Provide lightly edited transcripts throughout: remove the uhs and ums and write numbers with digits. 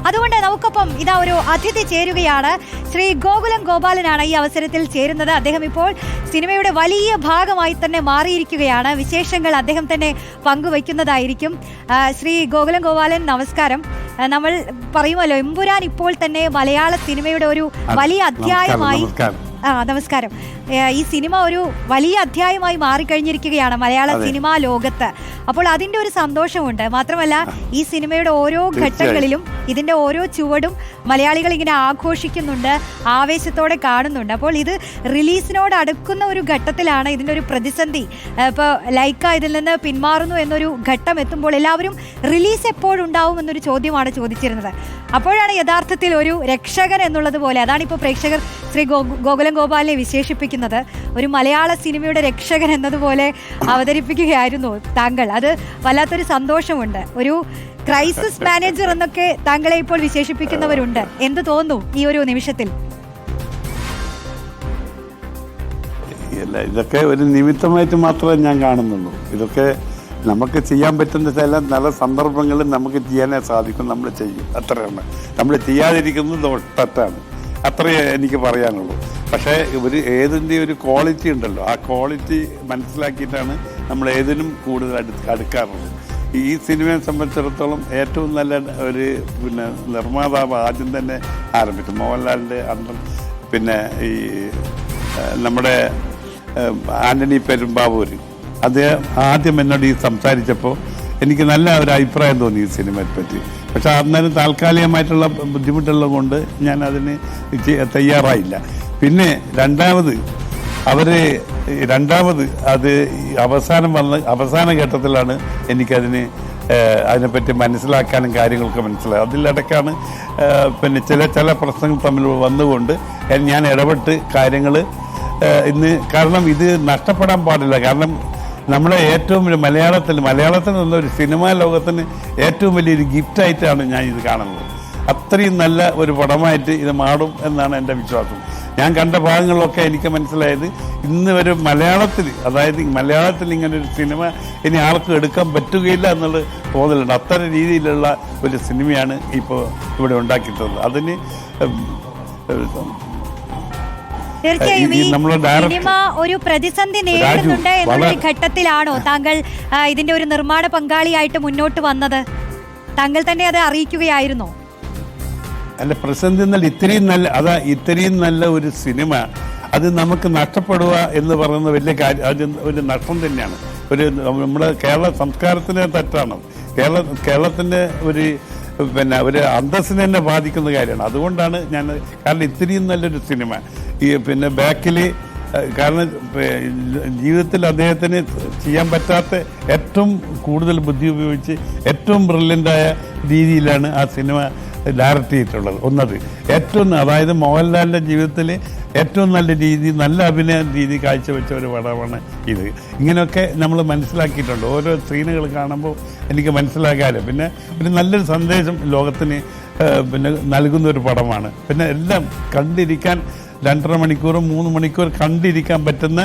അതുകൊണ്ട് നമുക്കൊപ്പം ഇതാ ഒരു അതിഥി ചേരുകയാണ്. ശ്രീ ഗോകുലം ഗോപാലനാണ് ഈ അവസരത്തിൽ ചേരുന്നത്. അദ്ദേഹം ഇപ്പോൾ സിനിമയുടെ വലിയ ഭാഗമായി തന്നെ മാറിയിരിക്കുകയാണ്. വിശേഷങ്ങൾ അദ്ദേഹം തന്നെ പങ്കുവയ്ക്കുന്നതായിരിക്കും. ശ്രീ ഗോകുലം ഗോപാലൻ, നമസ്കാരം. നമ്മൾ പറയുമല്ലോ, എമ്പുരാൻ ഇപ്പോൾ തന്നെ മലയാള സിനിമയുടെ ഒരു വലിയ അധ്യായമായി. നമസ്കാരം. ഈ സിനിമ ഒരു വലിയ അധ്യായമായി മാറിക്കഴിഞ്ഞിരിക്കുകയാണ് മലയാള സിനിമാ ലോകത്ത്. അപ്പോൾ അതിൻ്റെ ഒരു സന്തോഷമുണ്ട്. മാത്രമല്ല, ഈ സിനിമയുടെ ഓരോ ഘട്ടങ്ങളിലും ഇതിൻ്റെ ഓരോ ചുവടും മലയാളികൾ ഇങ്ങനെ ആഘോഷിക്കുന്നുണ്ട്, ആവേശത്തോടെ കാണുന്നുണ്ട്. അപ്പോൾ ഇത് റിലീസിനോട് അടുക്കുന്ന ഒരു ഘട്ടത്തിലാണ് ഇതിൻ്റെ ഒരു പ്രതിസന്ധി. ഇപ്പോൾ ലൈക്ക ഇതിൽ നിന്ന് പിന്മാറുന്നു എന്നൊരു ഘട്ടം എത്തുമ്പോൾ എല്ലാവരും റിലീസ് എപ്പോഴുണ്ടാവും എന്നൊരു ചോദ്യമാണ് ചോദിച്ചിരുന്നത്. അപ്പോഴാണ് യഥാർത്ഥത്തിൽ ഒരു രക്ഷകൻ എന്നുള്ളത് പോലെ, അതാണിപ്പോൾ പ്രേക്ഷകർ ശ്രീ ഗോകുലം ഗോപാലിനെ വിശേഷിപ്പിക്കുന്നത്. ഒരു മലയാള സിനിമയുടെ രക്ഷകൻ എന്നതുപോലെ അവതരിപ്പിക്കുകയായിരുന്നു താങ്കൾ. അത് വല്ലാത്തൊരു സന്തോഷമുണ്ട്. ഒരു ക്രൈസിസ് മാനേജർ എന്നൊക്കെ താങ്കളെ ഇപ്പോൾ വിശേഷിപ്പിക്കുന്നവരുണ്ട്. എന്ത് തോന്നുന്നു ഈ ഒരു നിമിഷത്തിൽ? ഇതൊക്കെ ഒരു നിമിത്തമായിട്ട് മാത്രമേ ഞാൻ കാണുന്നുള്ളൂ. ഇതൊക്കെ നമുക്ക് ചെയ്യാൻ പറ്റുന്ന ചില നല്ല സന്ദർഭങ്ങളിൽ നമുക്ക് ചെയ്യാനേ സാധിക്കും, നമ്മൾ ചെയ്യും. അത്രയാണ്. നമ്മൾ ചെയ്യാതിരിക്കുന്നത് തെറ്റാണ്. അത്രയേ എനിക്ക് പറയാനുള്ളൂ. പക്ഷേ ഏതിൻ്റെ ഒരു ക്വാളിറ്റി ഉണ്ടല്ലോ, ആ ക്വാളിറ്റി മനസ്സിലാക്കിയിട്ടാണ് നമ്മൾ ഏതിനും കൂടുതൽ അടുക്കാറുള്ളത്. ഈ സിനിമയെ സംബന്ധിച്ചിടത്തോളം ഏറ്റവും നല്ല ഒരു നിർമ്മാതാവ് ആദ്യം തന്നെ ആരംഭിച്ചു മോഹൻലാലിൻ്റെ അണ്ടർ. പിന്നെ ഈ നമ്മുടെ ആന്റണി പെരുമ്പാവൂർ, അദ്ദേഹം ആദ്യം എന്നോട് ഈ സംസാരിച്ചപ്പോൾ എനിക്ക് നല്ല ഒരു അഭിപ്രായം തോന്നി ഈ സിനിമയെ പറ്റി. പക്ഷെ അന്നേരം താൽക്കാലികമായിട്ടുള്ള ബുദ്ധിമുട്ടുള്ളത് കൊണ്ട് ഞാൻ അതിന് തയ്യാറായില്ല. പിന്നെ രണ്ടാമത് അത് അവസാന ഘട്ടത്തിലാണ് എനിക്കതിന് അതിനെപ്പറ്റി മനസ്സിലാക്കാനും കാര്യങ്ങളൊക്കെ മനസ്സിലായി. അതിലിടയ്ക്കാണ് പിന്നെ ചില പ്രശ്നങ്ങൾ തമ്മിൽ വന്നുകൊണ്ട് ഞാൻ ഇടപെട്ട് കാര്യങ്ങൾ കാരണം ഇത് നഷ്ടപ്പെടാൻ പാടില്ല. കാരണം നമ്മുടെ ഏറ്റവും വലിയ മലയാളത്തിൽ നിന്നൊരു സിനിമാ ലോകത്തിന് ഏറ്റവും വലിയൊരു ഗിഫ്റ്റായിട്ടാണ് ഞാൻ ഇത് കാണുന്നത്. അത്രയും നല്ല ഒരു പടമായിട്ട് ഇത് മാറും എന്നാണ് എൻ്റെ വിശ്വാസം. ഞാൻ കണ്ട ഭാഗങ്ങളിലൊക്കെ എനിക്ക് മനസ്സിലായത് ഇന്ന് വരെ മലയാളത്തിൽ ഇങ്ങനൊരു സിനിമ ഇനി ആൾക്കും എടുക്കാൻ പറ്റുകയില്ല എന്നുള്ള തോന്നലുണ്ട്. അത്തരം രീതിയിലുള്ള ഒരു സിനിമയാണ് ഇപ്പോൾ ഇവിടെ ഉണ്ടാക്കിയിട്ടുള്ളത്. അതിന് തീർച്ചയായും ഈ സിനിമ ഒരു പ്രതിസന്ധി നേരിടുന്നുണ്ട് എന്നുള്ള ഘട്ടത്തിലാണോ താങ്കൾ ഇതിന്റെ ഒരു നിർമ്മാണ പങ്കാളിയായിട്ട് മുന്നോട്ട് വന്നത്? താങ്കൾ തന്നെ അത് അറിയിക്കുകയായിരുന്നോ? അല്ല, പ്രതിസന്ധി എന്നല്ല, ഇത്രയും നല്ല ഒരു സിനിമ അത് നമുക്ക് നഷ്ടപ്പെടുക എന്ന് പറയുന്ന വലിയ കാര്യം. അത് ഒരു നഷ്ടം തന്നെയാണ്. നമ്മുടെ കേരള സംസ്കാരത്തിന് തെറ്റാണ്. കേരളത്തിൻ്റെ ഒരു അന്തസ്സിനെ തന്നെ ബാധിക്കുന്ന കാര്യമാണ്. അതുകൊണ്ടാണ് കാരണം ഇത്രയും നല്ലൊരു സിനിമ ബാക്കിൽ, കാരണം ജീവിതത്തിൽ അദ്ദേഹത്തിന് ചെയ്യാൻ പറ്റാത്ത ഏറ്റവും കൂടുതൽ ബുദ്ധി ഉപയോഗിച്ച് ഏറ്റവും ബ്രില്യൻ്റായ രീതിയിലാണ് ആ സിനിമ ഡയറക്റ്റ് ചെയ്തിട്ടുള്ളത്. അതായത് മോഹൻലാലിൻ്റെ ജീവിതത്തിൽ ഏറ്റവും നല്ല അഭിനയ രീതി കാഴ്ചവെച്ച ഒരു പടമാണ് ഇത്. ഇങ്ങനെയൊക്കെ നമ്മൾ മനസ്സിലാക്കിയിട്ടുണ്ട്. ഓരോ സീനുകൾ കാണുമ്പോൾ എനിക്ക് മനസ്സിലാക്കാറ്. പിന്നെ ഒരു നല്ലൊരു സന്ദേശം ലോകത്തിന് നൽകുന്ന ഒരു പടമാണ്. പിന്നെ എല്ലാം കണ്ടിരിക്കാൻ 2.5 മണിക്കൂറും 3 മണിക്കൂർ കണ്ടിരിക്കാൻ പറ്റുന്ന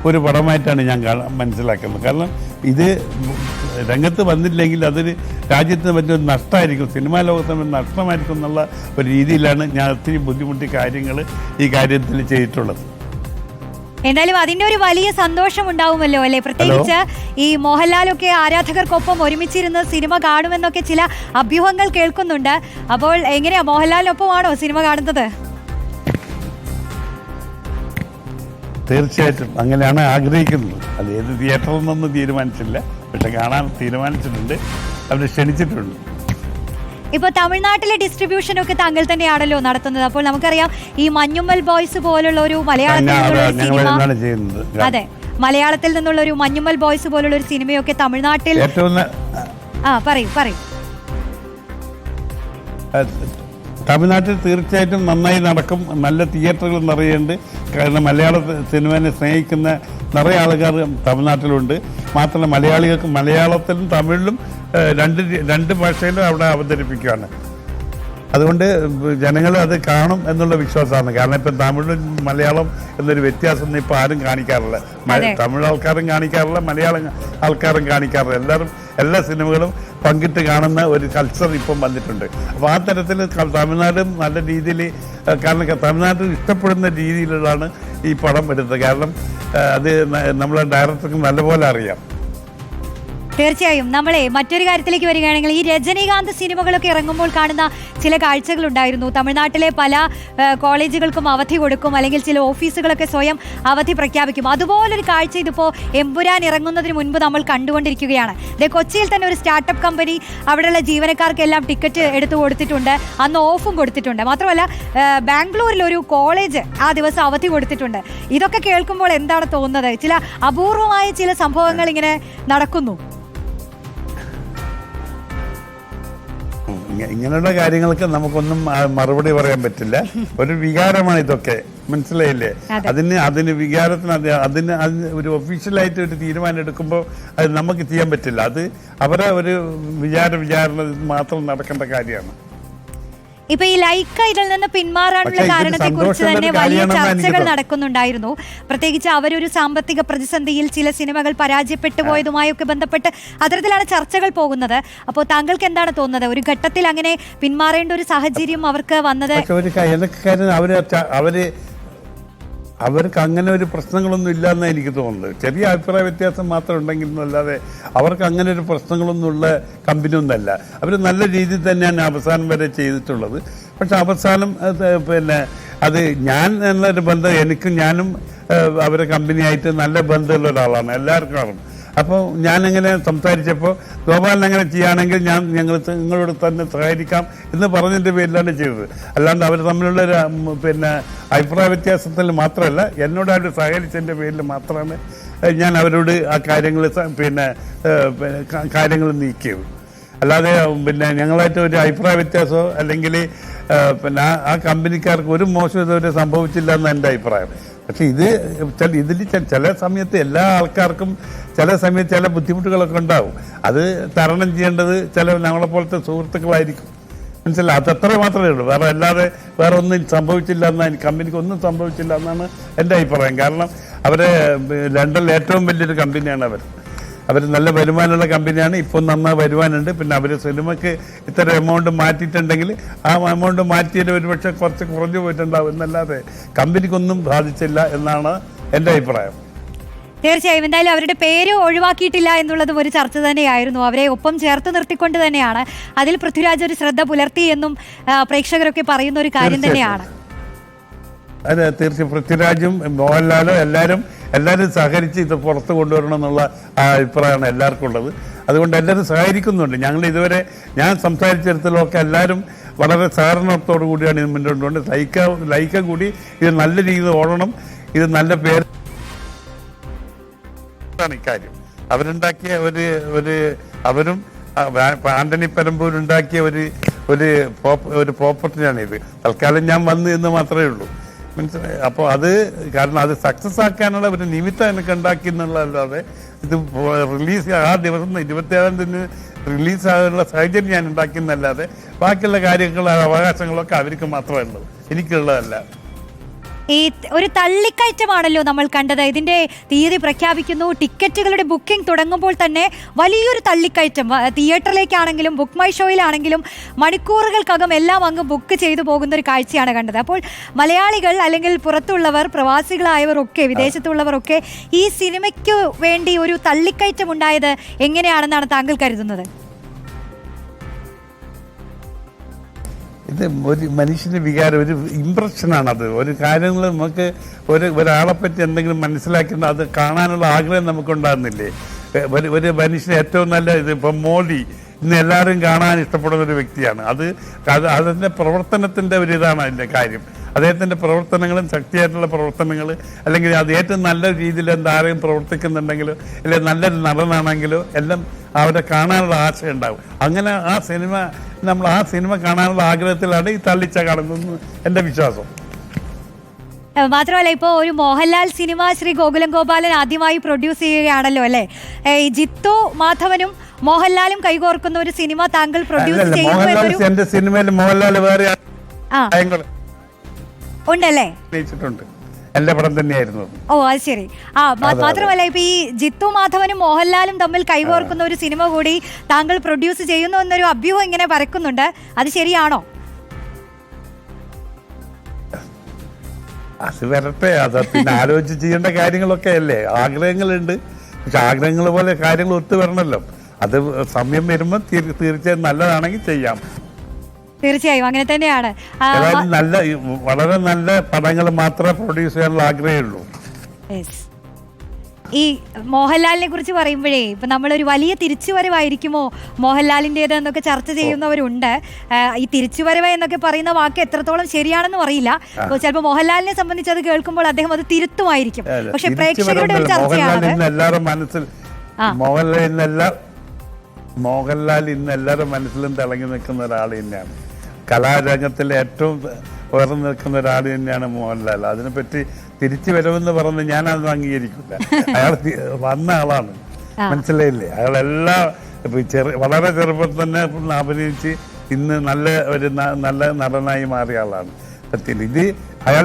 ഒരു പടമായിട്ടാണ് ഞാൻ മനസ്സിലാക്കുന്നത്. കാരണം ഇത് രംഗത്ത് വന്നില്ലെങ്കിൽ അതൊരു രാജ്യത്തിന് പറ്റിയൊരു നഷ്ടമായിരിക്കും, സിനിമാ ലോകത്തിന് നഷ്ടമായിരിക്കും എന്നുള്ള ഒരു രീതിയിലാണ് ഞാൻ ഒത്തിരി ബുദ്ധിമുട്ടി ഈ കാര്യത്തിൽ ചെയ്തിട്ടുള്ളത്. എന്തായാലും അതിന്റെ ഒരു വലിയ സന്തോഷം ഉണ്ടാവുമല്ലോ അല്ലെ? പ്രത്യേകിച്ച് ഈ മോഹൻലാലൊക്കെ ആരാധകർക്കൊപ്പം ഒരുമിച്ചിരുന്ന് സിനിമ കാണുമെന്നൊക്കെ ചില അഭ്യൂഹങ്ങൾ കേൾക്കുന്നുണ്ട്. അപ്പോൾ എങ്ങനെയാ, മോഹൻലാലിനൊപ്പമാണോ സിനിമ കാണുന്നത്? തീർച്ചയായിട്ടും അങ്ങനെയാണ് ആഗ്രഹിക്കുന്നത്. അത് ഏത് തിയേറ്ററിൽ നിന്നൊന്നും തീരുമാനിച്ചില്ല, പക്ഷെ കാണാൻ തീരുമാനിച്ചിട്ടുണ്ട്. അവർ ക്ഷണിച്ചിട്ടുണ്ട്. ഇപ്പോൾ തമിഴ്നാട്ടിലെ ഡിസ്ട്രിബ്യൂഷനൊക്കെ താങ്കൾ തന്നെയാണല്ലോ നടത്തുന്നത്. അപ്പോൾ നമുക്കറിയാം ഈ മഞ്ഞുമ്മൽ ബോയ്സ് പോലുള്ള ഒരു മലയാളത്തിൽ നിന്നുള്ള ഒരു മഞ്ഞുമ്മൽ ബോയ്സ് പോലുള്ള ഒരു സിനിമയൊക്കെ തമിഴ്നാട്ടിൽ പറയൂ. തമിഴ്നാട്ടിൽ തീർച്ചയായിട്ടും നന്നായി നടക്കും. നല്ല തിയേറ്ററുകൾ നിറയുണ്ട്. കാരണം മലയാള സിനിമയെ സ്നേഹിക്കുന്ന നിറയെ ആൾക്കാർ തമിഴ്നാട്ടിലുണ്ട്. മാത്രമല്ല മലയാളികൾക്ക് മലയാളത്തിലും തമിഴിലും രണ്ട് ഭാഷയിലും അവിടെ അവതരിപ്പിക്കുകയാണ്. അതുകൊണ്ട് ജനങ്ങൾ അത് കാണും എന്നുള്ള വിശ്വാസമാണ്. കാരണം ഇപ്പം തമിഴും മലയാളം എന്നൊരു വ്യത്യാസം ഇപ്പം ആരും കാണിക്കാറില്ല. തമിഴ് ആൾക്കാരും കാണിക്കാറില്ല, മലയാളം ആൾക്കാരും കാണിക്കാറില്ല. എല്ലാവരും എല്ലാ സിനിമകളും പങ്കിട്ട് കാണുന്ന ഒരു കൾച്ചർ ഇപ്പം വന്നിട്ടുണ്ട്. അപ്പോൾ ആ തരത്തിൽ തമിഴ്നാടും നല്ല രീതിയിൽ, കാരണം തമിഴ്നാട്ടിൽ ഇഷ്ടപ്പെടുന്ന രീതിയിലുള്ളതാണ് ഈ പടം എടുത്തത്. കാരണം അത് നമ്മളെ ഡയറക്ടർക്ക് നല്ലപോലെ അറിയാം. തീർച്ചയായും നമ്മളെ മറ്റൊരു കാര്യത്തിലേക്ക് വരികയാണെങ്കിൽ ഈ രജനീകാന്ത് സിനിമകളൊക്കെ ഇറങ്ങുമ്പോൾ കാണുന്ന ചില കാഴ്ചകളുണ്ടായിരുന്നു. തമിഴ്നാട്ടിലെ പല കോളേജുകൾക്കും അവധി കൊടുക്കും, അല്ലെങ്കിൽ ചില ഓഫീസുകളൊക്കെ സ്വയം അവധി പ്രഖ്യാപിക്കും. അതുപോലൊരു കാഴ്ച ഇതിപ്പോൾ എമ്പുരാൻ ഇറങ്ങുന്നതിന് മുൻപ് നമ്മൾ കണ്ടുകൊണ്ടിരിക്കുകയാണ്. കൊച്ചിയിൽ തന്നെ ഒരു സ്റ്റാർട്ടപ്പ് കമ്പനി അവിടെയുള്ള ജീവനക്കാർക്കെല്ലാം ടിക്കറ്റ് എടുത്തു കൊടുത്തിട്ടുണ്ട്, അന്ന് ഓഫും കൊടുത്തിട്ടുണ്ട്. മാത്രമല്ല ബാംഗ്ലൂരിൽ ഒരു കോളേജ് ആ ദിവസം അവധി കൊടുത്തിട്ടുണ്ട്. ഇതൊക്കെ കേൾക്കുമ്പോൾ എന്താണ് തോന്നുന്നത്? ചില അപൂർവമായ ചില സംഭവങ്ങൾ ഇങ്ങനെ നടക്കുന്നു. ഇങ്ങനെയുള്ള കാര്യങ്ങൾക്ക് നമുക്കൊന്നും മറുപടി പറയാൻ പറ്റില്ല. ഒരു വികാരമാണ് ഇതൊക്കെ, മനസ്സിലായില്ലേ? അതിന് വികാരത്തിന് അതിന് ഒരു ഒഫീഷ്യലായിട്ട് ഒരു തീരുമാനം എടുക്കുമ്പോൾ അത് നമുക്ക് ചെയ്യാൻ പറ്റില്ല. അത് അവരെ ഒരു വിചാരണ മാത്രം നടക്കേണ്ട കാര്യമാണ്. ഇപ്പൊ ഈ ലൈക്ക ഇതിൽ നിന്ന് പിന്മാറാനുള്ള കാരണത്തെ കുറിച്ച് തന്നെ വലിയ ചർച്ചകൾ നടക്കുന്നുണ്ടായിരുന്നു. പ്രത്യേകിച്ച് അവരൊരു സാമ്പത്തിക പ്രതിസന്ധിയിൽ ചില സിനിമകൾ പരാജയപ്പെട്ടു പോയതുമായൊക്കെ ബന്ധപ്പെട്ട് അത്തരത്തിലാണ് ചർച്ചകൾ പോകുന്നത്. അപ്പോൾ താങ്കൾക്ക് എന്താണ് തോന്നുന്നത്? ഒരു ഘട്ടത്തിൽ അങ്ങനെ പിന്മാറേണ്ട ഒരു സാഹചര്യം അവർക്ക് വന്നത്? അവർക്ക് അങ്ങനെ ഒരു പ്രശ്നങ്ങളൊന്നും ഇല്ലെന്നാണ് എനിക്ക് തോന്നുന്നത്. ചെറിയ അഭിപ്രായ വ്യത്യാസം മാത്രം ഉണ്ടെങ്കിലല്ലാതെ അവർക്ക് അങ്ങനെ ഒരു പ്രശ്നങ്ങളൊന്നുമുള്ള കമ്പനി ഒന്നല്ല. അവർ നല്ല രീതിയിൽ തന്നെയാണ് അവസാനം വരെ ചെയ്തിട്ടുള്ളത്. പക്ഷെ അവസാനം അത് ഞാൻ എന്നൊരു ബന്ധം, ഞാനും അവരെ കമ്പനിയായിട്ട് നല്ല ബന്ധമുള്ള ഒരാളാണ്, എല്ലാവർക്കും അറിയും. അപ്പോൾ ഞാനിങ്ങനെ സംസാരിച്ചപ്പോൾ ഗോപാലൻ അങ്ങനെ ചെയ്യുകയാണെങ്കിൽ നിങ്ങളോട് തന്നെ സഹകരിക്കാം എന്ന് പറഞ്ഞതിൻ്റെ പേരിലാണ് ചെയ്തത്. അല്ലാണ്ട് അവർ തമ്മിലുള്ള ഒരു അഭിപ്രായ വ്യത്യാസത്തിൽ മാത്രമല്ല, എന്നോടായിട്ട് സഹകരിച്ചതിൻ്റെ പേരിൽ മാത്രമാണ് ഞാൻ അവരോട് ആ കാര്യങ്ങൾ നീക്കിയത്. അല്ലാതെ ഞങ്ങളായിട്ട് ഒരു അഭിപ്രായ വ്യത്യാസമോ അല്ലെങ്കിൽ ആ കമ്പനിക്കാർക്ക് ഒരു മോശം ഇതുവരെ സംഭവിച്ചില്ല എന്നാണ് എൻ്റെ അഭിപ്രായം. പക്ഷെ ഇതിൽ ചില സമയത്ത് എല്ലാ ആൾക്കാർക്കും ചില സമയത്ത് ചില ബുദ്ധിമുട്ടുകളൊക്കെ ഉണ്ടാവും. അത് തരണം ചെയ്യേണ്ടത് നമ്മളെ പോലത്തെ സുഹൃത്തുക്കളായിരിക്കും, മനസ്സിലായി? അതത്ര മാത്രമേ ഉള്ളൂ. വേറെ ഒന്നും സംഭവിച്ചില്ല എന്നാണ്, കമ്പനിക്ക് ഒന്നും സംഭവിച്ചില്ല എന്നാണ് എൻ്റെ അഭിപ്രായം. കാരണം ലണ്ടനിലെ ഏറ്റവും വലിയൊരു കമ്പനിയാണ് അവർ നല്ല വരുമാനമുള്ള കമ്പനിയാണ്. ഇപ്പം നന്നായി വരുമാനമുണ്ട്. പിന്നെ അവർ സിനിമയ്ക്ക് ഇത്ര എമൗണ്ട് മാറ്റിയിട്ടുണ്ടെങ്കിൽ ആ എമൗണ്ട് മാറ്റിയത് ഒരുപക്ഷെ കുറച്ച് കുറഞ്ഞു പോയിട്ടുണ്ടാവും എന്നല്ലാതെ കമ്പനിക്കൊന്നും ബാധിച്ചില്ല എന്നാണ് എൻ്റെ അഭിപ്രായം. തീർച്ചയായും എന്തായാലും അവരുടെ പേര് ഒഴിവാക്കിയിട്ടില്ല എന്നുള്ളതും ഒരു ചർച്ച തന്നെയായിരുന്നു. അവരെ ഒപ്പം ചേർത്ത് നിർത്തിക്കൊണ്ട് തന്നെയാണ്. അതിൽ പൃഥ്വിരാജ് ഒരു ശ്രദ്ധ പുലർത്തി എന്നും പ്രേക്ഷകരൊക്കെ പറയുന്ന ഒരു കാര്യം തന്നെയാണ്. അതെ, തീർച്ചയായും പൃഥ്വിരാജും മോഹൻലാലും എല്ലാവരും സഹകരിച്ച് ഇത് പുറത്ത് കൊണ്ടുവരണം എന്നുള്ള അഭിപ്രായമാണ് എല്ലാവർക്കും ഉള്ളത്. അതുകൊണ്ട് എല്ലാവരും സഹകരിക്കുന്നുണ്ട്. ഞാൻ സംസാരിച്ചിടത്തോളൊക്കെ എല്ലാവരും വളരെ സഹകരണത്തോടു കൂടിയാണ് ഇത് മുന്നോട്ട് കൊണ്ട് ലൈക്ക കൂടി ഇത് നല്ല രീതിയിൽ ഓടണം, ഇത് നല്ല പേര് ഇക്കാര്യം അവരുണ്ടാക്കിയ അവരും ആന്റണി പെരമ്പൂർ ഉണ്ടാക്കിയ ഒരു പ്രോപ്പർട്ടിയാണ് ഇത്. തൽക്കാലം ഞാൻ വന്നു എന്ന് മാത്രമേ ഉള്ളൂ, മനസ്സിലായി? അപ്പോൾ കാരണം അത് സക്സസ് ആക്കാനുള്ള ഒരു നിമിത്തം എനിക്ക് ഉണ്ടാക്കി എന്നുള്ളതല്ലാതെ ഇത് റിലീസ് ആ ദിവസം 27-ാം തീയതി റിലീസാകാനുള്ള സാഹചര്യം ഞാൻ ഉണ്ടാക്കിയെന്നല്ലാതെ ബാക്കിയുള്ള കാര്യങ്ങളും അവകാശങ്ങളൊക്കെ അവർക്ക് മാത്രമേ ഉള്ളൂ, എനിക്കുള്ളതല്ല. ഈ ഒരു തള്ളിക്കയറ്റമാണല്ലോ നമ്മൾ കണ്ടത്. ഇതിന്റെ തീയതി പ്രഖ്യാപിക്കുന്നു, ടിക്കറ്റുകളുടെ ബുക്കിംഗ് തുടങ്ങുമ്പോൾ തന്നെ വലിയൊരു തള്ളിക്കയറ്റം. തിയേറ്ററിലേക്കാണെങ്കിലും ബുക്ക് മൈ ഷോയിലാണെങ്കിലും മണിക്കൂറുകൾക്കകം എല്ലാം അങ്ങ് ബുക്ക് ചെയ്തു പോകുന്ന ഒരു കാഴ്ചയാണ് കണ്ടത്. അപ്പോൾ മലയാളികൾ അല്ലെങ്കിൽ പുറത്തുള്ളവർ, പ്രവാസികളായവർ ഒക്കെ, വിദേശത്തുള്ളവർ ഒക്കെ ഈ സിനിമയ്ക്ക് വേണ്ടി ഒരു തള്ളിക്കയറ്റം ഉണ്ടായത് എങ്ങനെയാണെന്നാണ് താങ്കൾ കരുതുന്നത്? ഇത് ഒരു മനുഷ്യൻ്റെ വികാരം, ഒരു ഇമ്പ്രഷനാണത്. ഒരു കാര്യങ്ങൾ നമുക്ക് ഒരാളെപ്പറ്റി എന്തെങ്കിലും മനസ്സിലാക്കുന്ന അത് കാണാനുള്ള ആഗ്രഹം നമുക്കുണ്ടാകുന്നില്ലേ? ഒരു മനുഷ്യന് ഏറ്റവും നല്ല ഇപ്പം മോഡി ഇന്ന് എല്ലാവരും കാണാൻ ഇഷ്ടപ്പെടുന്ന ഒരു വ്യക്തിയാണ്. അതിൻ്റെ പ്രവർത്തനത്തിൻ്റെ ഇതാണ് അതിൻ്റെ കാര്യം. അദ്ദേഹത്തിൻ്റെ പ്രവർത്തനങ്ങളും ശക്തിയായിട്ടുള്ള പ്രവർത്തനങ്ങൾ, അല്ലെങ്കിൽ അത് ഏറ്റവും നല്ല രീതിയിൽ എന്താരെയും പ്രവർത്തിക്കുന്നുണ്ടെങ്കിലോ അല്ലെങ്കിൽ നല്ലൊരു നടനാണെങ്കിലോ എല്ലാം അവരെ കാണാനുള്ള ആശ ഉണ്ടാവും. അങ്ങനെ നമ്മൾ ആ സിനിമ കാണാനുള്ള ആഗ്രഹത്തിലാണ് ഈ തള്ളിച്ച കാണുന്നതെന്ന് എൻ്റെ വിശ്വാസം. മാത്രമല്ല, ഇപ്പോൾ ഒരു മോഹൻലാൽ സിനിമ ശ്രീ ഗോകുലം ഗോപാലൻ ആദ്യമായി പ്രൊഡ്യൂസ് ചെയ്യുകയാണല്ലോ അല്ലേ? ജിത്തു മാധവനും മോഹൻലാലും കൈകോർക്കുന്ന ഒരു സിനിമ താങ്കൾ പ്രൊഡ്യൂസ് ചെയ്യുന്നു. എന്റെ സിനിമയിൽ മോഹൻലാൽ വേറെ ഉണ്ടല്ലേ? എൻ്റെ പടം തന്നെയായിരുന്നു. ഓ അത് ശരി. മാത്രമല്ല ഇപ്പൊ ഈ ജിത്തു മാധവനും മോഹൻലാലും തമ്മിൽ കൈകോർക്കുന്ന ഒരു സിനിമ കൂടി താങ്കൾ പ്രൊഡ്യൂസ് ചെയ്യുന്നു എന്നൊരു അഭ്യൂഹം ഇങ്ങനെ പരക്കുന്നുണ്ട്, അത് ശരിയാണോ? അത് വരട്ടെ, അത് പിന്നെ ആലോചിച്ച് ചെയ്യേണ്ട കാര്യങ്ങളൊക്കെ അല്ലേ. ആഗ്രഹങ്ങളുണ്ട്, പക്ഷെ ആഗ്രഹങ്ങൾ പോലെ കാര്യങ്ങൾ ഒത്തു വരണമല്ലോ. അത് സമയം വരുമ്പോൾ തീർച്ചയായും നല്ലതാണെങ്കിൽ ചെയ്യാം. തീർച്ചയായും അങ്ങനെ തന്നെയാണ്. നല്ല വളരെ നല്ല പടങ്ങൾ മാത്രമേ പ്രൊഡ്യൂസ് ചെയ്യാനുള്ള ആഗ്രഹമുള്ളൂ. ഈ മോഹൻലാലിനെ കുറിച്ച് പറയുമ്പോഴേ ഇപ്പൊ നമ്മളൊരു വലിയ തിരിച്ചുവരവായിരിക്കുമോ മോഹൻലാലിൻ്റെത് എന്നൊക്കെ ചർച്ച ചെയ്യുന്നവരുണ്ട്. ഈ തിരിച്ചുവരവ് എന്നൊക്കെ പറയുന്ന വാക്ക് എത്രത്തോളം ശരിയാണെന്നും അറിയില്ല. ചിലപ്പോൾ മോഹൻലാലിനെ സംബന്ധിച്ച് അത് കേൾക്കുമ്പോൾ അദ്ദേഹം അത് തിരുത്തുമായിരിക്കും. പക്ഷെ പ്രേക്ഷകരുടെ ഒരു ചർച്ചയാണ് എല്ലാവരും മനസ്സിൽ മോഹൻലാൽ ഇന്ന് എല്ലാവരും മനസ്സിലും തിളങ്ങി നിൽക്കുന്ന ഒരാൾ തന്നെയാണ്. കലാരംഗത്തിലെ ഏറ്റവും ഉയർന്നു നിൽക്കുന്ന ഒരാൾ തന്നെയാണ് മോഹൻലാൽ. അതിനെപ്പറ്റി തിരിച്ചു വരുമെന്ന് പറഞ്ഞ് ഞാനത് അംഗീകരിക്കില്ല. അയാൾ വന്ന ആളാണ്, മനസ്സിലായില്ലേ? അയാളെല്ലാ വളരെ ചെറുപ്പത്തിൽ തന്നെ അഭിനയിച്ച് ഇന്ന് നല്ല നടനായി മാറിയ ആളാണ്. സത്യത്തിൽ ഇത് അയാൾ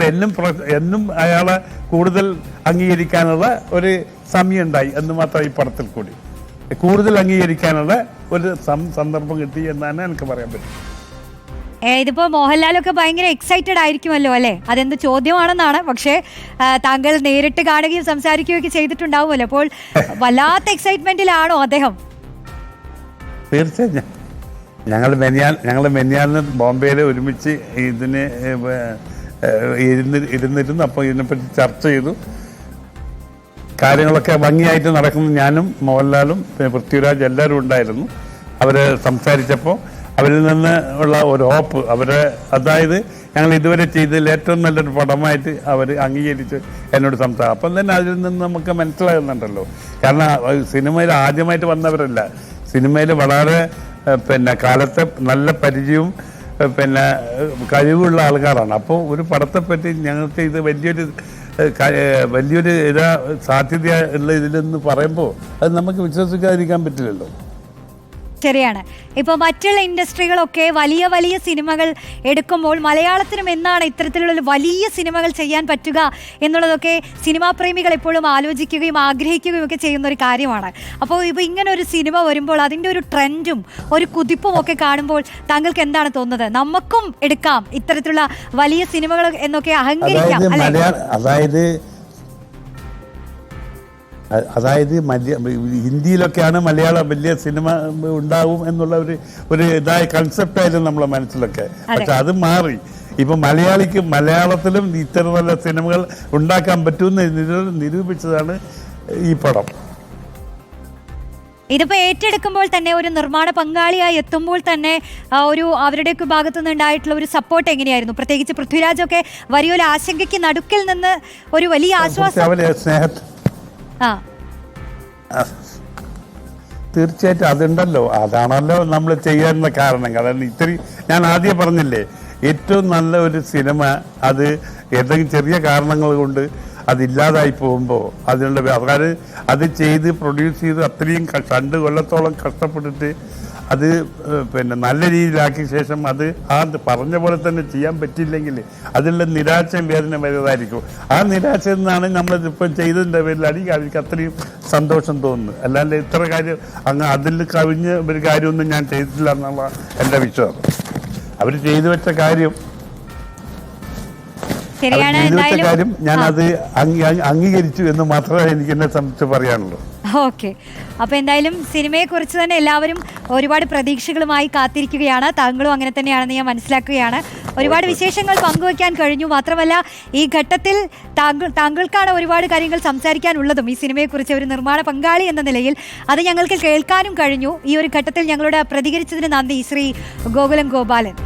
എന്നും അയാളെ കൂടുതൽ അംഗീകരിക്കാനുള്ള ഒരു സമയം ഉണ്ടായി എന്ന് മാത്രം ഈ പടത്തിൽ കൂടി കൂടുതൽ അംഗീകരിക്കാനുള്ള ഒരു സന്ദർഭം കിട്ടി എന്നാണ് എനിക്ക് പറയാൻ പറ്റും. ഇതിപ്പോ മോഹൻലാലൊക്കെ ഭയങ്കര എക്സൈറ്റഡ് ആയിരിക്കുമല്ലോ അല്ലെ? അതെന്ത് ചോദ്യമാണെന്നാണ്. പക്ഷേ താങ്കൾ നേരിട്ട് കാണുകയും സംസാരിക്കുകയൊക്കെ ചെയ്തിട്ടുണ്ടാവുമല്ലോ. അപ്പോൾ വല്ലാത്ത എക്സൈറ്റ്മെന്റിലാണോ അദ്ദേഹം? തീർച്ചയായും. ഞങ്ങൾ മെനിയാന്ന് ബോംബെയിൽ ഒരുമിച്ച് ഇതിന് ഇരുന്നിരുന്നു. അപ്പോൾ ഇതിനെപ്പറ്റി ചർച്ച ചെയ്തു. കാര്യങ്ങളൊക്കെ ഭംഗിയായിട്ട് നടക്കുന്നു. ഞാനും മോഹൻലാലും പൃഥ്വിരാജ് എല്ലാവരും ഉണ്ടായിരുന്നു. അവർ സംസാരിച്ചപ്പോൾ അവരിൽ നിന്ന് ഉള്ള ഒരു ഹോപ്പ്, അതായത് ഞങ്ങൾ ഇതുവരെ ചെയ്തതിൽ ഏറ്റവും നല്ലൊരു പടമായിട്ട് അവർ അംഗീകരിച്ച് എന്നോട് സംസാരിക്കും. അപ്പം തന്നെ അതിൽ നിന്ന് നമുക്ക് മനസ്സിലാകുന്നുണ്ടല്ലോ. കാരണം സിനിമയിൽ ആദ്യമായിട്ട് വന്നവരല്ല, സിനിമയിൽ വളരെ കാലത്തെ നല്ല പരിചയവും കഴിവുള്ള ആൾക്കാരാണ്. അപ്പോൾ ഒരു പടത്തെപ്പറ്റി ഞങ്ങൾക്ക് ഇത് വലിയൊരു സാധ്യത ഉള്ള ഇതിലെന്ന് പറയുമ്പോൾ അത് നമുക്ക് വിശ്വസിക്കാതിരിക്കാൻ പറ്റില്ലല്ലോ. ശരിയാണ്. ഇപ്പോൾ മറ്റുള്ള ഇൻഡസ്ട്രികളൊക്കെ വലിയ വലിയ സിനിമകൾ എടുക്കുമ്പോൾ മലയാളത്തിനും എന്നാണ് ഇത്തരത്തിലുള്ള വലിയ സിനിമകൾ ചെയ്യാൻ പറ്റുക എന്നുള്ളതൊക്കെ സിനിമാ പ്രേമികൾ എപ്പോഴും ആലോചിക്കുകയും ആഗ്രഹിക്കുകയും ഒക്കെ ചെയ്യുന്ന ഒരു കാര്യമാണ്. അപ്പോൾ ഇപ്പോൾ ഇങ്ങനെ ഒരു സിനിമ വരുമ്പോൾ അതിൻ്റെ ഒരു ട്രെൻഡും ഒരു കുതിപ്പും ഒക്കെ കാണുമ്പോൾ താങ്കൾക്ക് എന്താണ് തോന്നുന്നത്? നമുക്കും എടുക്കാം ഇത്തരത്തിലുള്ള വലിയ സിനിമകൾ എന്നൊക്കെ അഹങ്കരിക്കാം. അതായത് ഹിന്ദിയിലൊക്കെയാണ് മലയാളം വലിയ സിനിമ ഉണ്ടാവും എന്നുള്ള ഒരു ഇതായ കൺസെപ്റ്റായിരുന്നു നമ്മളെ മനസ്സിലൊക്കെ. പക്ഷെ അത് മാറി. ഇപ്പൊ മലയാളത്തിലും ഇത്തരം നല്ല സിനിമകൾ ഉണ്ടാക്കാൻ പറ്റുമെന്ന് നിരൂപിച്ചതാണ് ഈ പടം. ഇതിപ്പോ ഏറ്റെടുക്കുമ്പോൾ തന്നെ ഒരു നിർമ്മാണ പങ്കാളിയായി എത്തുമ്പോൾ തന്നെ അവരുടെയൊക്കെ ഭാഗത്തു നിന്നുണ്ടായിട്ടുള്ള ഒരു സപ്പോർട്ട് എങ്ങനെയായിരുന്നു? പ്രത്യേകിച്ച് പൃഥ്വിരാജൊക്കെ വലിയൊരു ആശങ്കയ്ക്ക് നടുക്കിൽ നിന്ന് ഒരു വലിയ ആശ്വാസം. തീർച്ചയായിട്ടും അതുണ്ടല്ലോ. അതാണല്ലോ നമ്മൾ ചെയ്യാനുള്ള കാരണം. കാരണം ഞാൻ ആദ്യം പറഞ്ഞില്ലേ, ഏറ്റവും നല്ല ഒരു സിനിമ അത് ഏതെങ്കിലും ചെറിയ കാരണങ്ങൾ കൊണ്ട് അതില്ലാതായി പോകുമ്പോൾ അതിനുള്ള അത് ചെയ്ത് പ്രൊഡ്യൂസ് ചെയ്ത് അത്രയും 2 കൊല്ലത്തോളം കഷ്ടപ്പെട്ടിട്ട് അത് നല്ല രീതിയിലാക്കിയ ശേഷം അത് പറഞ്ഞ പോലെ തന്നെ ചെയ്യാൻ പറ്റില്ലെങ്കിൽ അതിലുള്ള നിരാശയും വേദന വരുന്നതായിരിക്കും. ആ നിരാശ നിന്നാണ് നമ്മളിപ്പം ചെയ്തതിൻ്റെ പേരിലാണ് എനിക്ക് അത്രയും സന്തോഷം തോന്നുന്നത്. അല്ലാണ്ട് ഇത്ര കാര്യം അതിൽ കവിഞ്ഞ ഒരു കാര്യമൊന്നും ഞാൻ ചെയ്തിട്ടില്ല എന്നുള്ള എൻ്റെ വിശ്വാസം. അവർ ചെയ്തു വെച്ച കാര്യം ഞാനത് അംഗീകരിച്ചു എന്ന് മാത്രമേ എനിക്ക് എന്നെ സംബന്ധിച്ച് പറയാനുള്ളൂ. ഓക്കെ. അപ്പോൾ എന്തായാലും സിനിമയെക്കുറിച്ച് തന്നെ എല്ലാവരും ഒരുപാട് പ്രതീക്ഷകളുമായി കാത്തിരിക്കുകയാണ്. താങ്കളും അങ്ങനെ തന്നെയാണെന്ന് ഞാൻ മനസ്സിലാക്കുകയാണ്. ഒരുപാട് വിശേഷങ്ങൾ പങ്കുവയ്ക്കാൻ കഴിഞ്ഞു. മാത്രമല്ല ഈ ഘട്ടത്തിൽ താങ്കൾക്കാണ് ഒരുപാട് കാര്യങ്ങൾ സംസാരിക്കാനുള്ളതും ഈ സിനിമയെക്കുറിച്ച് ഒരു നിർമ്മാണ പങ്കാളി എന്ന നിലയിൽ. അത് ഞങ്ങൾക്ക് കേൾക്കാനും കഴിഞ്ഞു. ഈ ഒരു ഘട്ടത്തിൽ ഞങ്ങളോട് പ്രതികരിച്ചതിന് നന്ദി ശ്രീ ഗോകുലം ഗോപാലൻ.